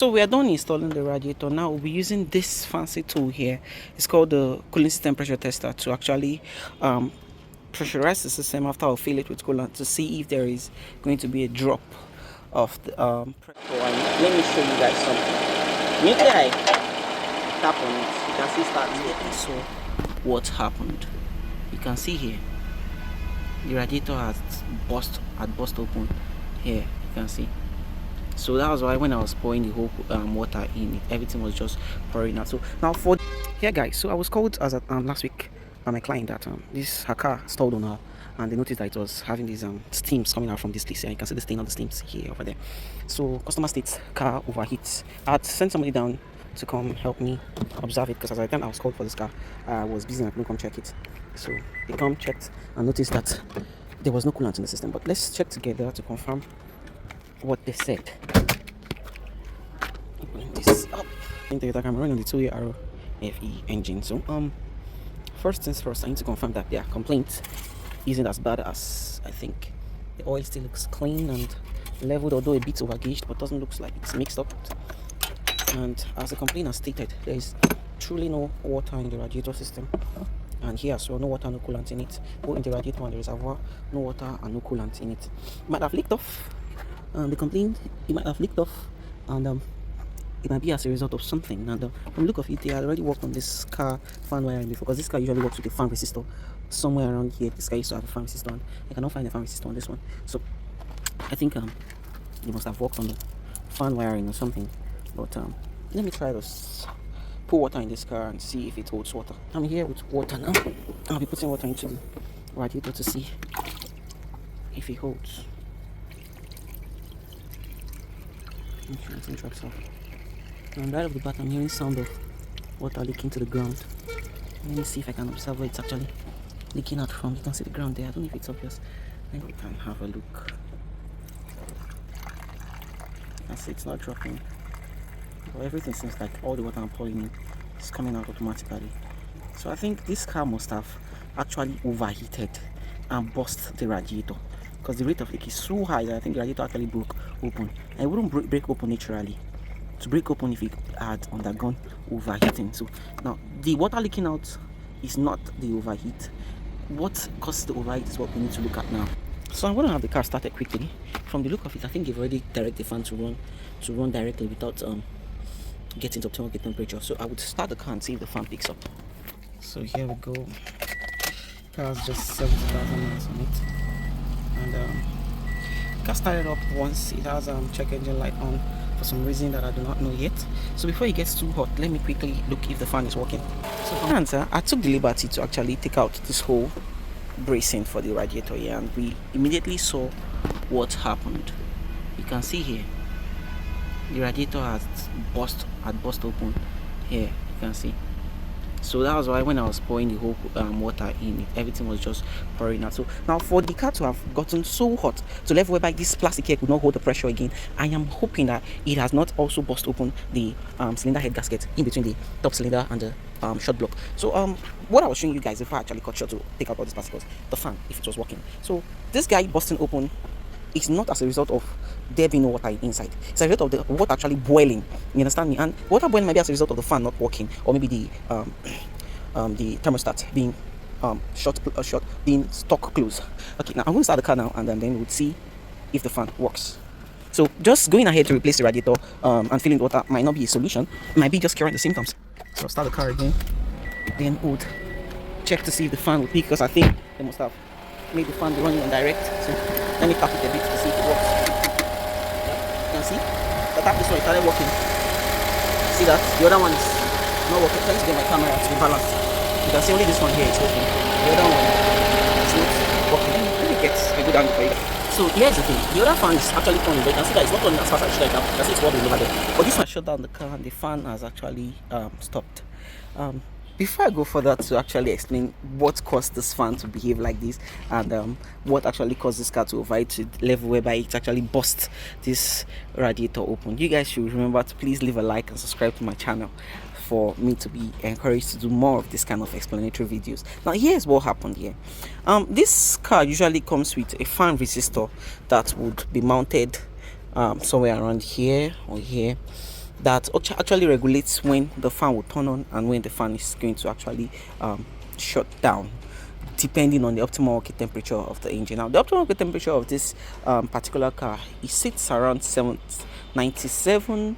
So we are done installing the radiator. Now we'll be using this fancy tool here. It's called the cooling system pressure tester to actually pressurize the system after I'll fill it with coolant to see if there is going to be a drop of the pressure. So let me show you guys something. Immediately I tap on it, you can see start immediately saw what happened. You can see here the radiator had burst open here, you can see. So that was why when I was pouring the whole water in it, everything was just pouring out. So now for here guys, so I was called as last week by my client that this her car stalled on her, and they noticed that it was having these steams coming out from this place here. You can see the stain on the steams here over there. So customer states car overheats. I had sent somebody down to come help me observe it, because as I time I was called for this car, I was busy and I couldn't come check it. So they come checked and noticed that there was no coolant in the system. But let's check together to confirm what they said. Opening this up. In Toyota Camry running the 2-year RFE engine. So first things first, I need to confirm that their complaint isn't as bad as I think. The oil still looks clean and leveled, although a bit overgauged, but doesn't look like it's mixed up. And as the complaint has stated, there is truly no water in the radiator system. And here as well, no water, no coolant in it. Both in the radiator and the reservoir, no water and no coolant in it. It might have leaked off. The complaint, it might have leaked off, and it might be as a result of something. And from the look of it, they had already worked on this car fan wiring before, because this car usually works with a fan resistor somewhere around here. This car used to have a fan resistor, and I cannot find a fan resistor on this one. So I think they must have worked on the fan wiring or something. But let me try this. Put water in this car and see if it holds water. I'm here with water now. I'll be putting water into the radiator to see if it holds. Nothing drops off. And right off the bat, I'm hearing sound of water leaking to the ground. Let me see if I can observe where it's actually leaking out from. You can see the ground there. I don't know if it's obvious. Maybe we can have a look. I see it's not dropping. But everything seems like all the water I'm pouring in is coming out automatically. So I think this car must have actually overheated and burst the radiator, because the rate of leak is so high that I think the radiator actually broke open. And it wouldn't break open naturally. To break open if it had undergone overheating. So now the water leaking out is not the overheat. What causes the overheat is what we need to look at now. So I'm going to have the car started quickly. From the look of it, I think they've already directed the fan to run directly without getting to optimal temperature. So I would start the car and see if the fan picks up. So here we go. Car's just 70,000 miles on it, and car started up once. It has check engine light on for some reason that I do not know yet. So before it gets too hot, let me quickly look if the fan is working. So for answer, I took the liberty to actually take out this whole bracing for the radiator here, and we immediately saw what happened. You can see here the radiator had burst open here, you can see. So that was why when I was pouring the whole water in it, everything was just pouring out. So now for the car to have gotten so hot to level whereby this plastic here could not hold the pressure again, I am hoping that it has not also burst open the cylinder head gasket in between the top cylinder and the short block. So what I was showing you guys before I actually cut short to take out all these particles, the fan, if it was working. So this guy busting open is not as a result of there being no water inside. It's a result of the water actually boiling. You understand me? And water boiling might be as a result of the fan not working, or maybe the thermostat being short being stuck close. Okay, now I'm going to start the car now, and then we'll see if the fan works. So just going ahead to replace the radiator and filling the water might not be a solution. It might be just curing the symptoms. So I'll start the car again. Then we'll check to see if the fan will peak, because I think they must have made the fan be running on direct. So let me tap it a bit to see if it works. You can see the tap this one, it started working. See that? The other one is not working. Trying to get my camera to be balanced. You can see only this one here is working. The other one is not working. Let me get a good angle for you. So here's the thing. The other fan is actually turning, but you can see that it's not turning as fast as it should have. You can see it's wobbling over there. But this one shut down the car and the fan has actually stopped. Before I go further to actually explain what caused this fan to behave like this, and what actually caused this car to overheat to the level whereby it actually burst this radiator open, you guys should remember to please leave a like and subscribe to my channel for me to be encouraged to do more of this kind of explanatory videos. Now here's what happened here. This car usually comes with a fan resistor that would be mounted somewhere around here or here, that actually regulates when the fan will turn on and when the fan is going to actually shut down, depending on the optimal working temperature of the engine. Now, the optimal working temperature of this particular car, it sits around 97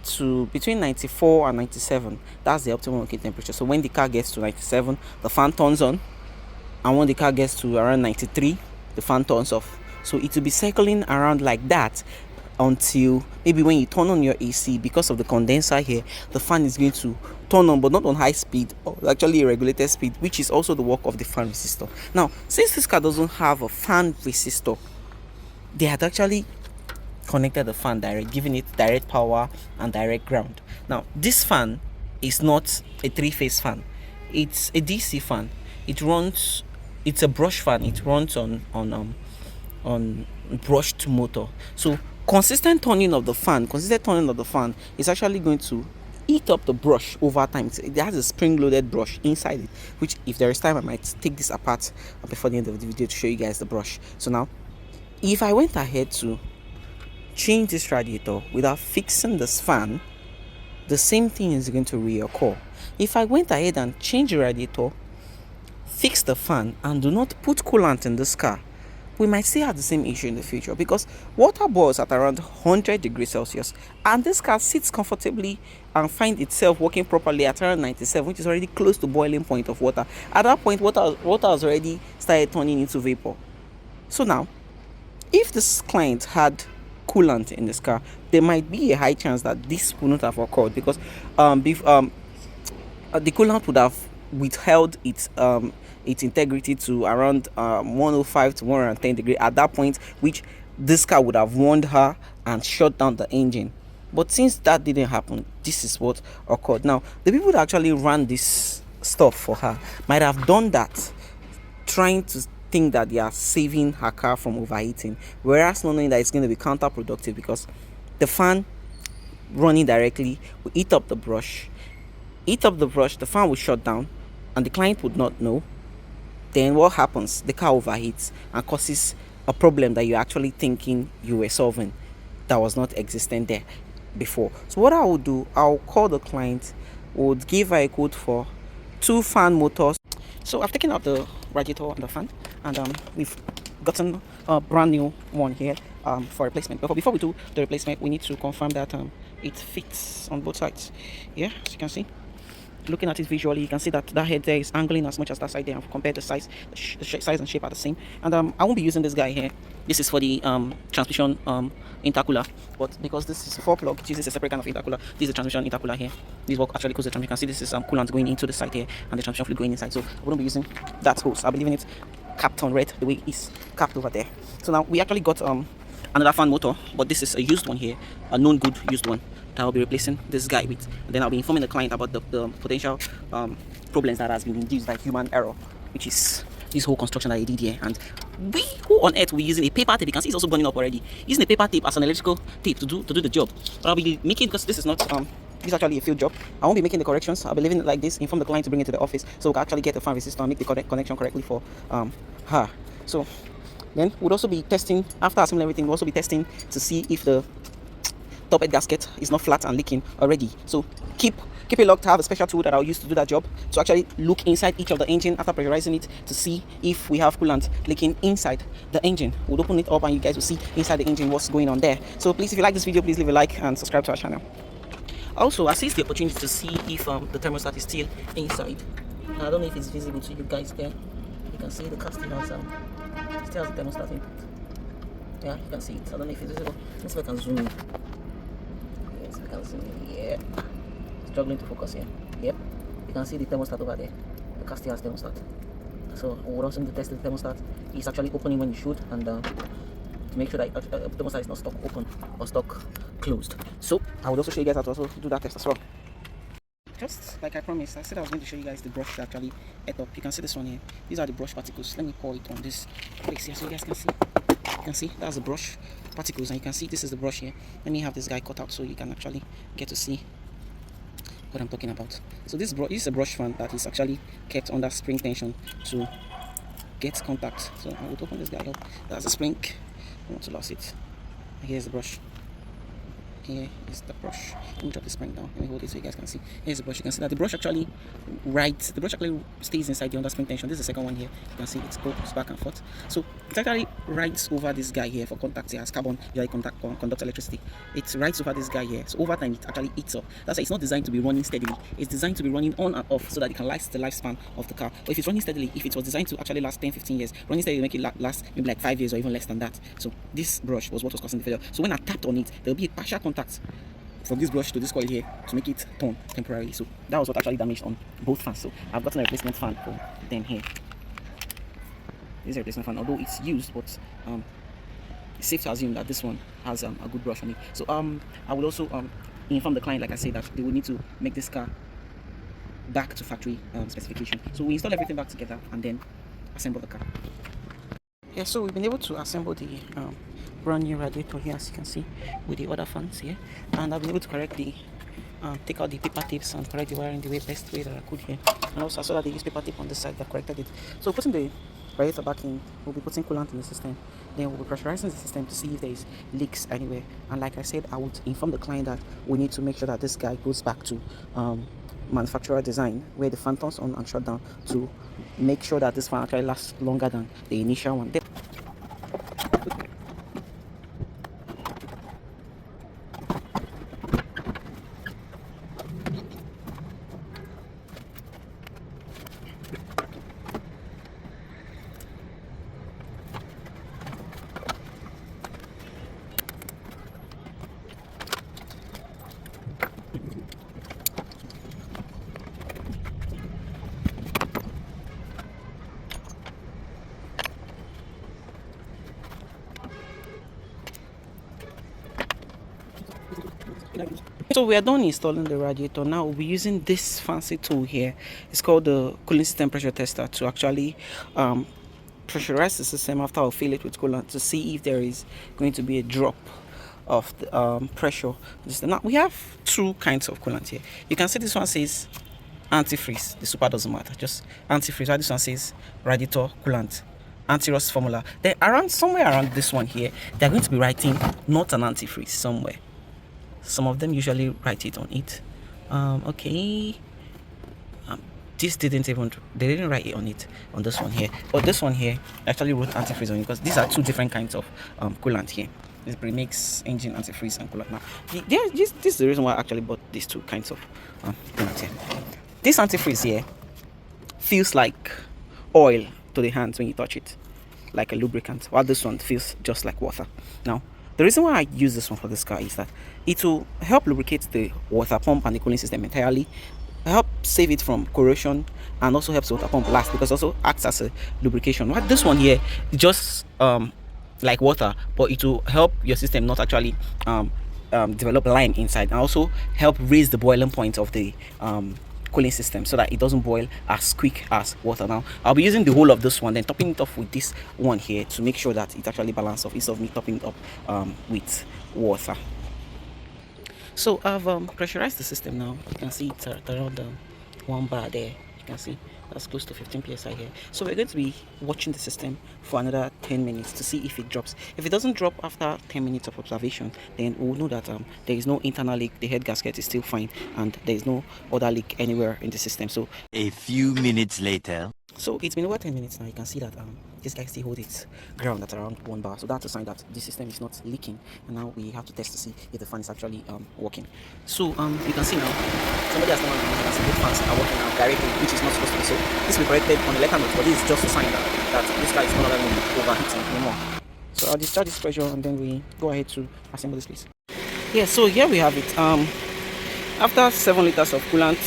to between 94 and 97. That's the optimal working temperature. So when the car gets to 97, the fan turns on, and when the car gets to around 93, the fan turns off. So it will be circling around like that until maybe when you turn on your AC, because of the condenser here, the fan is going to turn on, but not on high speed, or actually a regulated speed, which is also the work of the fan resistor. Now, since this car doesn't have a fan resistor, they had actually connected the fan direct, giving it direct power and direct ground. Now, this fan is not a three-phase fan, it's a DC fan. It's a brush fan. It runs on brushed motor. So consistent turning of the fan is actually going to eat up the brush over time. It has a spring-loaded brush inside it, which, if there is time, I might take this apart before the end of the video to show you guys the brush. So now, if I went ahead to change this radiator without fixing this fan, the same thing is going to reoccur. If I went ahead and change the radiator, fix the fan, and do not put coolant in this car, we might still have the same issue in the future, because water boils at around 100 degrees Celsius, and this car sits comfortably and finds itself working properly at around 97, which is already close to boiling point of water. At that point, water has already started turning into vapor. So now, if this client had coolant in this car, there might be a high chance that this would not have occurred, because the coolant would have withheld its integrity to around 105 to 110 degrees at that point, which this car would have warned her and shut down the engine. But since that didn't happen, this is what occurred. Now, the people that actually ran this stuff for her might have done that trying to think that they are saving her car from overheating, whereas not knowing that it's going to be counterproductive, because the fan running directly will eat up the brush, the fan will shut down, and the client would not know. Then what happens? The car overheats and causes a problem that you're actually thinking you were solving that was not existent there before. So what I would do, I'll call the client, would give her a quote for 2 fan motors. So I've taken out the radiator and the fan, and we've gotten a brand new one here for replacement. But before we do the replacement, we need to confirm that it fits on both sides. Yeah, as you can see, looking at it visually, you can see that head there is angling as much as that side there, and compared the size, the size and shape are the same. And I won't be using this guy here. This is for the transmission intercooler, but because this is a 4-plug, it uses a separate kind of intercooler. This is the transmission intercooler here. This is what actually cools the transmission. You can see this is coolant going into the side here, and the transmission fluid going inside. So I won't be using that hose. I'll be leaving it capped on red the way it is capped over there. So now we actually got another fan motor, but this is a used one here, a known good used one, that I'll be replacing this guy with. And then I'll be informing the client about the potential problems that has been induced by human error, which is this whole construction that I did here. And who on earth will be using a paper tape? You can see it's also burning up already. Using a paper tape as an electrical tape to do the job. But I'll be making, because this is not this is actually a field job, I won't be making the corrections. I'll be leaving it like this, inform the client to bring it to the office, so we can actually get the fan resistor and make the connection correctly for her. So then we'll also be testing, after assembling everything, we'll also be testing to see if the top head gasket is not flat and leaking already. So keep it locked. I have a special tool that I'll use to do that job, to actually look inside each of the engine after pressurizing it to see if we have coolant leaking inside the engine. We'll open it up and you guys will see inside the engine what's going on there. So please, if you like this video, please leave a like and subscribe to our channel. Also, I seized the opportunity to see if the thermostat is still inside. I don't know if it's visible to you guys there. You can see the car still has the thermostat input. Yeah, you can see it. I don't know if it's visible. Let's see if I can zoom in. Yes, we can zoom in. Yeah. Struggling to focus here. Yep. You can see the thermostat over there. The car still has thermostat. So we're also going to test the thermostat. It's actually opening when you should, and to make sure that the thermostat is not stuck open or stuck closed. So I would also show you guys how to also do that test as well. Just like I promised, I said I was going to show you guys the brush that actually ate up. You can see this one here. These are the brush particles. Let me pour it on this place here so you guys can see. You can see that's the brush particles, and you can see this is the brush here. Let me have this guy cut out so you can actually get to see what I'm talking about. So this is a brush fan that is actually kept under spring tension to get contact. So I will open this guy up. That's the spring. I want to lose it. Here's the brush. Here is the brush. Let me drop the spring down. Let me hold it so you guys can see. Here's the brush. You can see that the brush actually stays inside the under spring tension. This is the second one here. You can see it goes back and forth. So it actually rides over this guy here for contact. It has carbon, conduct electricity. It rides over this guy here. So over time it actually eats up. That's why it's not designed to be running steadily. It's designed to be running on and off so that it can last the lifespan of the car. But if it's running steadily, if it was designed to actually last 10-15 years, running steadily will make it last maybe like 5 years or even less than that. So this brush was what was causing the failure. So when I tapped on it, there will be a partial contact from this brush to this coil here to make it turn temporarily. So that was what actually damaged on both fans. So I've gotten a replacement fan for them here. This is a replacement fan, although it's used, but it's safe to assume that this one has a good brush on it. So I will also inform the client, like I said, that they will need to make this car back to factory specification. So we install everything back together and then assemble the car. Yeah, so we've been able to assemble the brand new radiator here, as you can see, with the other fans here, and I've been able to correct the take out the paper tips and correct the wiring the best way that I could here. And also I saw that they used paper tip on this side that corrected it. So putting the radiator back in, we'll be putting coolant in the system, then we'll be pressurizing the system to see if there is leaks anywhere. And like I said, I would inform the client that we need to make sure that this guy goes back to manufacturer design, where the fan turns on and shut down, to make sure that this fan actually lasts longer than the initial one. So we are done installing the radiator. Now we'll be using this fancy tool here. It's called the cooling system pressure tester to actually pressurize the system after I'll fill it with coolant to see if there is going to be a drop of the pressure. Now we have two kinds of coolant here. You can see this one says antifreeze. The super doesn't matter, just antifreeze. While this one says radiator coolant anti-rust formula. Then somewhere around this one here, they're going to be writing not an antifreeze somewhere. Some of them usually write it on it. Okay. This they didn't write it on it on this one here. But this one here actually wrote antifreeze on it, because these are two different kinds of coolant here. This premix engine antifreeze and coolant. Now, this is the reason why I actually bought these two kinds of coolant here. This antifreeze here feels like oil to the hands when you touch it, like a lubricant, while this one feels just like water. Now, the reason why I use this one for this car is that it will help lubricate the water pump and the cooling system entirely, help save it from corrosion, and also helps the water pump last because it also acts as a lubrication. What this one here is just like water, but it will help your system not actually develop lime inside, and also help raise the boiling point of the cooling system so that it doesn't boil as quick as water. Now I'll be using the whole of this one, then topping it off with this one here to make sure that it actually balances off instead of me topping it up with water. So I've pressurized the system now. You can see it's around 1 bar there. You can see that's close to 15 psi here. So we're going to be watching the system for another 10 minutes to see if it drops. If it doesn't drop after 10 minutes of observation, then we'll know that there is no internal leak, the head gasket is still fine, and there is no other leak anywhere in the system. So a few minutes later. So it's been over 10 minutes now. You can see that this guy still holds its ground at around 1 bar. So that's a sign that the system is not leaking. And now we have to test to see if the fan is actually working. So you can see now somebody has come out and mentioned that both fans are working now directly, which is not supposed to be so. This will be corrected on the letter note, but this is just a sign that this guy is not allowed to overheating anymore. So I'll discharge this pressure and then we go ahead to assemble this piece. Yeah, so here we have it. After 7 liters of coolant,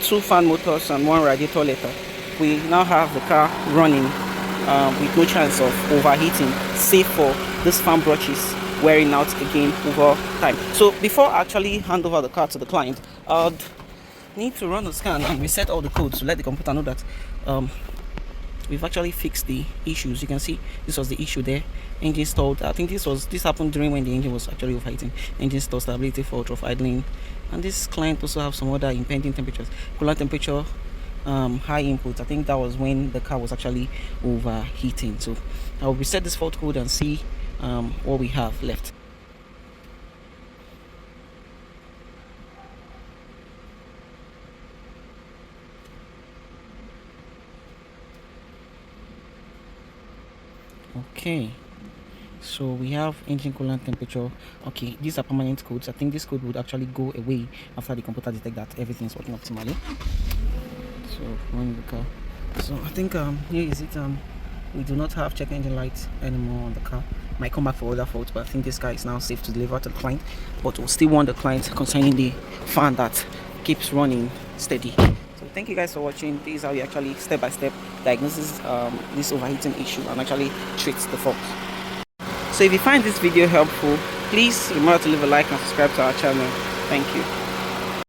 2 fan motors and 1 radiator later, we now have the car running with no chance of overheating, save for this fan brushes wearing out again over time. So before I actually hand over the car to the client, I'd need to run the scan and reset all the codes to let the computer know that we've actually fixed the issues. You can see this was the issue there. Engine stalled. I think this happened during when the engine was actually overheating. Engine stall, stability fault, of idling, and this client also have some other impending temperatures. Coolant temperature, high input. I think that was when the car was actually overheating. So I will reset this fault code and see what we have left. Okay, so we have engine coolant temperature. Okay, these are permanent codes. I think this code would actually go away after the computer detect that everything is working optimally. So run the car. So I think here is it. We do not have check engine lights anymore on the car. Might come back for other faults, but I think this car is now safe to deliver to the client. But we'll still warn the client concerning the fan that keeps running steady. So thank you guys for watching. This is how you actually step by step diagnose this overheating issue and actually treat the fault. So if you find this video helpful, please remember to leave a like and subscribe to our channel. Thank you.